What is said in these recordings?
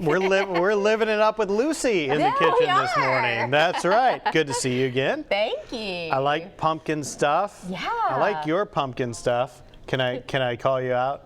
We're living it up with Lucy in the kitchen this morning. That's right. Good to see you again. Thank you. I like pumpkin stuff. Yeah. I like your pumpkin stuff. Can I call you out?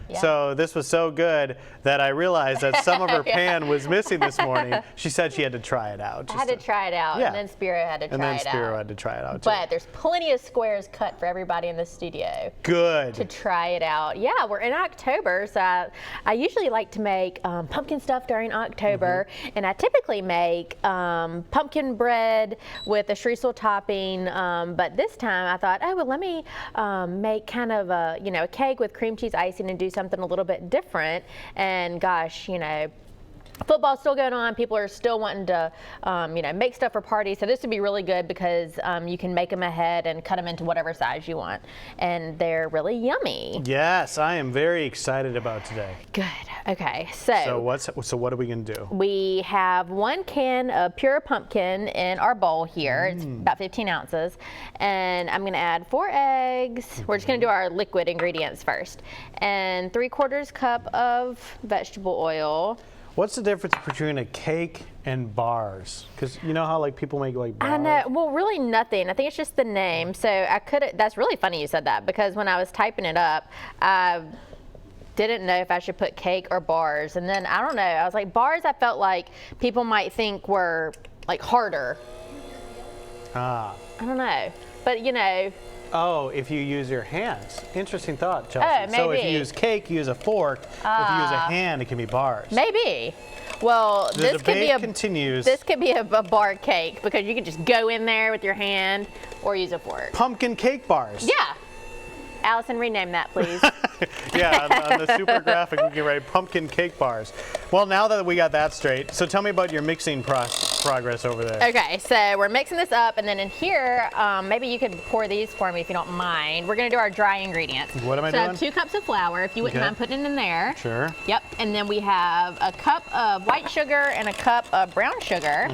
Yeah. So this was so good that I realized that some of her pan was missing this morning. She said she had to try it out. I had to try it out, and then Spiro had to try it out. And then Spiro had to try it out too. But there's plenty of squares cut for everybody in the studio. Good. To try it out. Yeah, we're in October, so I usually like to make pumpkin stuff during October, and I typically make pumpkin bread with a streusel topping, but this time I thought, oh, well, let me make kind of a cake with cream cheese icing and do something a little bit different. And gosh, football's still going on. People are still wanting to, make stuff for parties. So this would be really good because you can make them ahead and cut them into whatever size you want. And they're really yummy. Yes, I am very excited about today. Good. Okay. So what are we going to do? We have 1 can of pure pumpkin in our bowl here. It's about 15 ounces. And I'm going to add 4 eggs. We're just going to do our liquid ingredients first. And 3/4 cup of vegetable oil. What's the difference between a cake and bars? Because you know how people make bars? I know. Well, really nothing. I think it's just the name. So that's really funny you said that, because when I was typing it up, I didn't know if I should put cake or bars. And then I don't know. I was like, bars, I felt like people might think were harder. I don't know. But Oh, if you use your hands. Interesting thought, Chelsea. Oh, maybe. So if you use cake, you use a fork. If you use a hand, it can be bars. Maybe. Well, this could be continues. This could be a bar cake, because you could just go in there with your hand or use a fork. Pumpkin cake bars. Yeah. Allison, rename that, please. Yeah, on the super graphic, we can write pumpkin cake bars. Well, now that we got that straight, so tell me about your mixing progress over there. Okay, so we're mixing this up, and then in here, maybe you could pour these for me if you don't mind. We're going to do our dry ingredients. What am I doing? So I have 2 cups of flour, if you wouldn't mind putting it in there. Sure. Yep, and then we have a cup of white sugar and a cup of brown sugar.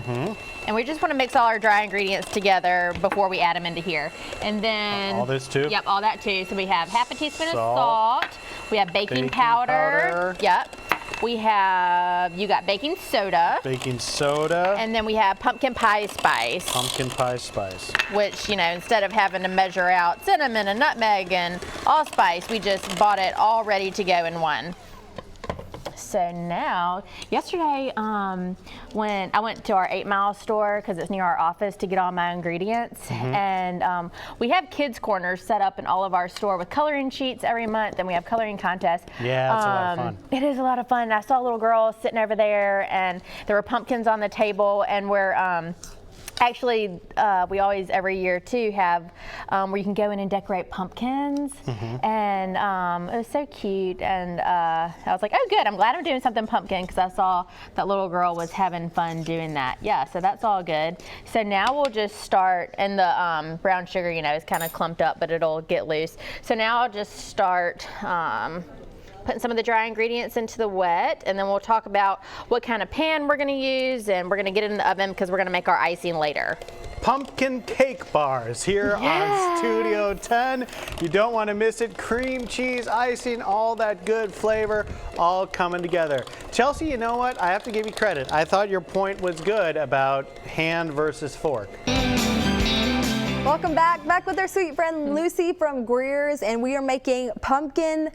And we just want to mix all our dry ingredients together before we add them into here. And then all this too? Yep, all that too. So we have half a teaspoon of salt. We have baking powder. Yep. We have, you got baking soda. Baking soda. And then we have pumpkin pie spice. Pumpkin pie spice. Which, instead of having to measure out cinnamon and nutmeg and allspice, we just bought it all ready to go in one. So now, yesterday, when I went to our 8 Mile store, because it's near our office, to get all my ingredients, and we have kids corners set up in all of our store with coloring sheets every month, and we have coloring contests. Yeah, it's a lot of fun. It is a lot of fun. I saw a little girl sitting over there, and there were pumpkins on the table, and we're actually, we always, every year too, have where you can go in and decorate pumpkins. And it was so cute. And I was like, oh, good. I'm glad I'm doing something pumpkin, because I saw that little girl was having fun doing that. Yeah, so that's all good. So now we'll just start, and the brown sugar, is kind of clumped up, but it'll get loose. So now I'll just start putting some of the dry ingredients into the wet, and then we'll talk about what kind of pan we're going to use, and we're going to get it in the oven because we're going to make our icing later. Pumpkin cake bars here on Studio 10. You don't want to miss it. Cream cheese, icing, all that good flavor, all coming together. Chelsea, you know what? I have to give you credit. I thought your point was good about hand versus fork. Welcome back with our sweet friend Lucy from Greer's, and we are making pumpkin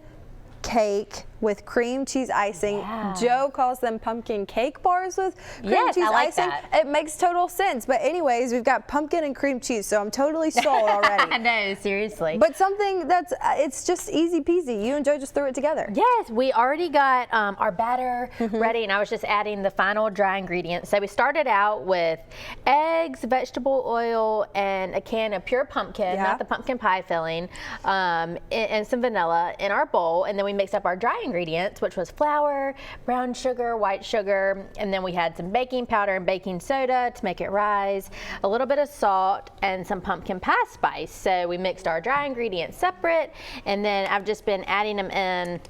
cake with cream cheese icing. Yeah. Joe calls them pumpkin cake bars with cream cheese I like icing. that. It makes total sense. But anyways, we've got pumpkin and cream cheese, so I'm totally sold already. I know, seriously. But something that's, it's just easy peasy. You and Joe just threw it together. Yes, we already got our batter ready, and I was just adding the final dry ingredients. So we started out with eggs, vegetable oil, and a can of pure pumpkin, not the pumpkin pie filling, and some vanilla in our bowl. And then we mixed up our dry ingredients, which was flour, brown sugar, white sugar, and then we had some baking powder and baking soda to make it rise, a little bit of salt, and some pumpkin pie spice. So we mixed our dry ingredients separate, and then I've just been adding them in.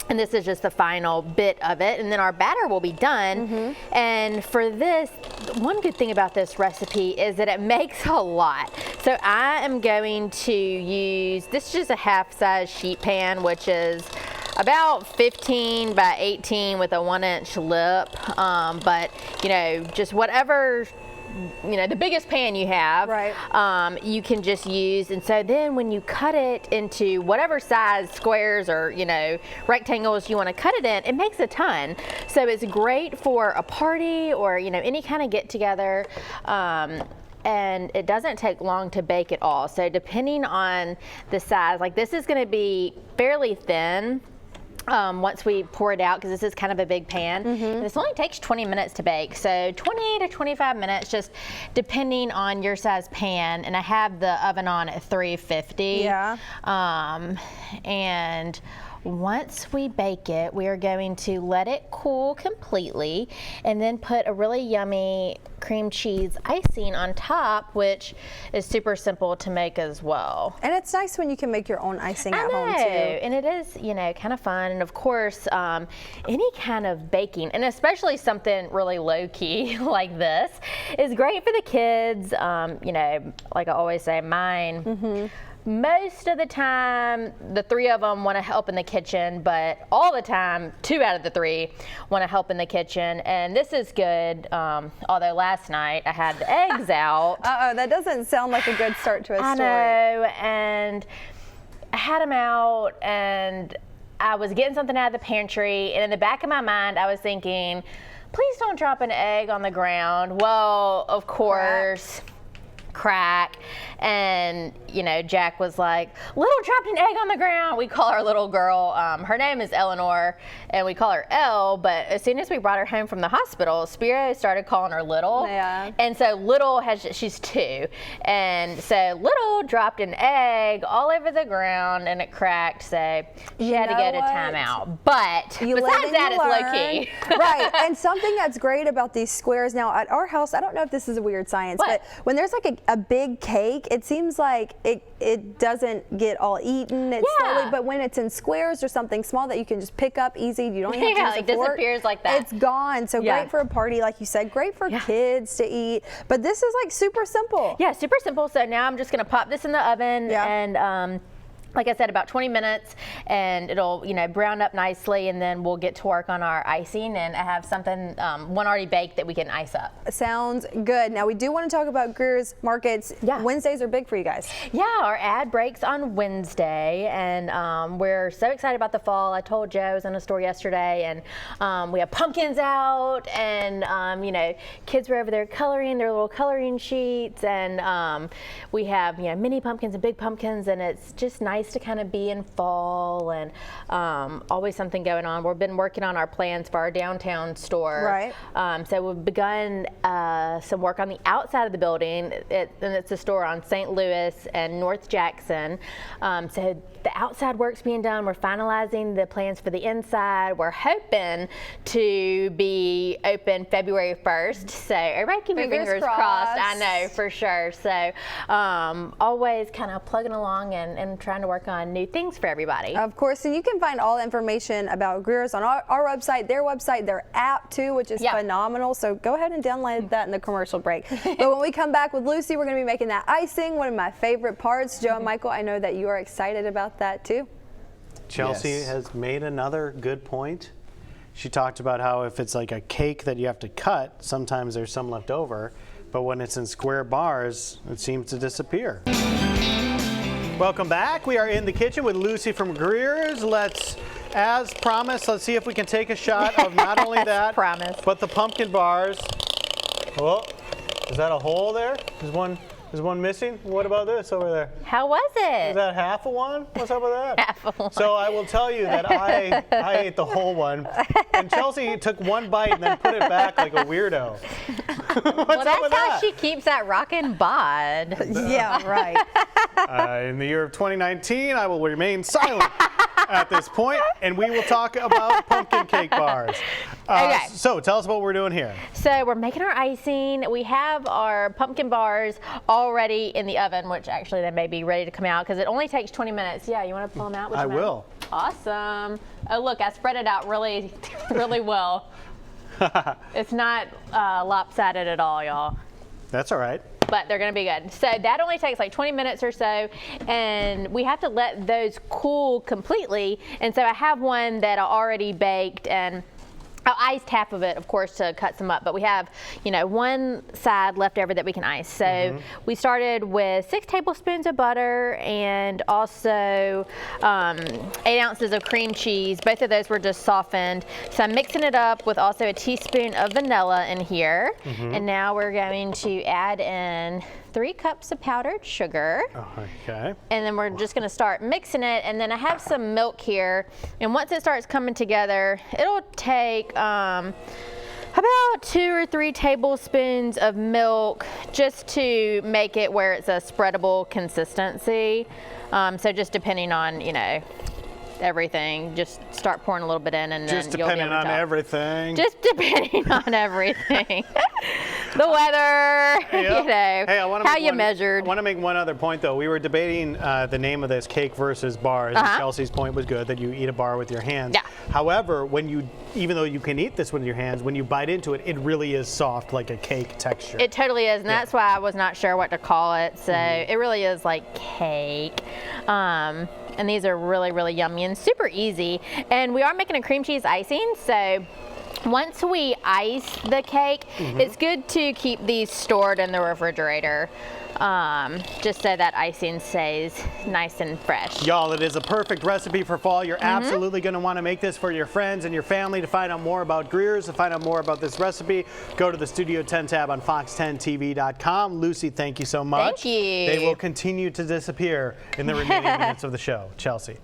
And this is just the final bit of it, and then our batter will be done. And for this, one good thing about this recipe is that it makes a lot. So I am going to use, this is just a half-size sheet pan, which is about 15 by 18 with a 1-inch lip. But you know, just whatever, you know, the biggest pan you have, right. You can just use. And so then when you cut it into whatever size squares or, you know, rectangles you want to cut it in, it makes a ton. So it's great for a party or, you know, any kind of get together. And it doesn't take long to bake at all. So depending on the size, like this is going to be fairly thin. Once we pour it out, because this is kind of a big pan. And this only takes 20 minutes to bake, so 20 to 25 minutes, just depending on your size pan. And I have the oven on at 350. Yeah. And once we bake it, we are going to let it cool completely and then put a really yummy cream cheese icing on top, which is super simple to make as well. And it's nice when you can make your own icing at home too. And it is, you know, kind of fun. And of course, any kind of baking, and especially something really low key like this, is great for the kids. You know, like I always say, mine. Most of the time, the 3 of them want to help in the kitchen, but all the time, 2 out of the 3 want to help in the kitchen. And this is good, although last night I had the eggs out. Uh-oh, that doesn't sound like a good start to a story. I know, and I had them out, and I was getting something out of the pantry, and in the back of my mind, I was thinking, please don't drop an egg on the ground. Well, of course. Crack. And you know, Jack was like, Little dropped an egg on the ground. We call our little girl, her name is Eleanor, and we call her Elle, but as soon as we brought her home from the hospital, Spiro started calling her Little. Yeah. And so Little she's 2, and so Little dropped an egg all over the ground and it cracked, so she had to go to timeout. But besides that, it's low key. Right. And something that's great about these squares now at our house, I don't know if this is a weird science, but when there's like a big cake, it seems like it doesn't get all eaten. It's slowly, but when it's in squares or something small that you can just pick up easy, you don't even have to use a fork, disappears like that. It's gone. So great for a party, like you said, great for kids to eat. But this is like super simple. Yeah, super simple. So now I'm just gonna pop this in the oven and like I said, about 20 minutes, and it'll, you know, brown up nicely, and then we'll get to work on our icing, and I have something, one already baked that we can ice up. Sounds good. Now we do want to talk about Greer's markets. Wednesdays are big for you guys. Yeah, our ad breaks on Wednesday, and we're so excited about the fall. I told Joe, I was in a store yesterday, and we have pumpkins out, and you know, kids were over there coloring their little coloring sheets, and we have, you know, mini pumpkins and big pumpkins, and it's just nice to kind of be in fall, and always something going on. We've been working on our plans for our downtown store. Right. So we've begun some work on the outside of the building, and it's a store on St. Louis and North Jackson. So the outside work's being done. We're finalizing the plans for the inside. We're hoping to be open February 1st. So everybody keep your fingers crossed. I know, for sure. So always kind of plugging along and trying to work on new things for everybody. Of course, and you can find all information about Greer's on our website, their app too, which is phenomenal. So go ahead and download that in the commercial break. But when we come back with Lucy, we're going to be making that icing, one of my favorite parts. Joe and Michael, I know that you are excited about that too. Chelsea has made another good point. She talked about how if it's like a cake that you have to cut, sometimes there's some left over, but when it's in square bars, it seems to disappear. Welcome back. We are in the kitchen with Lucy from Greer's. As promised, let's see if we can take a shot of not only that, but the pumpkin bars. Oh, is that a hole there? Is one missing? What about this over there? How was it? Is that half of one? What's up with that? Half of one. So I will tell you that I ate the whole one, and Chelsea took one bite and then put it back like a weirdo. Well, that's how she keeps that rockin' bod. Yeah, right. In the year of 2019, I will remain silent at this point, and we will talk about pumpkin cake bars. Okay. So tell us what we're doing here. So we're making our icing. We have our pumpkin bars already in the oven, which actually they may be ready to come out because it only takes 20 minutes. Yeah, you want to pull them out? I will. Awesome. Oh, look, I spread it out really, really well. It's not lopsided at all, y'all. That's all right. but they're gonna be good. So that only takes like 20 minutes or so, and we have to let those cool completely. And so I have one that I already baked, and I iced half of it, of course, to cut some up, but we have, one side left over that we can ice. So we started with 6 tablespoons of butter and also 8 ounces of cream cheese. Both of those were just softened. So I'm mixing it up with also a teaspoon of vanilla in here. And now we're going to add in 3 cups of powdered sugar. Okay. And then we're just gonna start mixing it, and then I have some milk here, and once it starts coming together, it'll take about 2 or 3 tablespoons of milk just to make it where it's a spreadable consistency. So just depending on, everything, just start pouring a little bit in, and then just depending on everything. Just depending on everything. The weather, Hey, how you measured. I want to make one other point, though. We were debating the name of this, cake versus bars. And Chelsea's point was good, that you eat a bar with your hands. Yeah. However, even though you can eat this with your hands, when you bite into it, it really is soft, like a cake texture. It totally is, and that's why I was not sure what to call it. So it really is like cake. And these are really, really yummy and super easy. And we are making a cream cheese icing, so once we ice the cake, it's good to keep these stored in the refrigerator, just so that icing stays nice and fresh. Y'all, it is a perfect recipe for fall. You're absolutely going to want to make this for your friends and your family. To find out more about Greer's, to find out more about this recipe, go to the Studio 10 tab on fox10tv.com. Lucy, thank you so much. Thank you. They will continue to disappear in the remaining minutes of the show. Chelsea.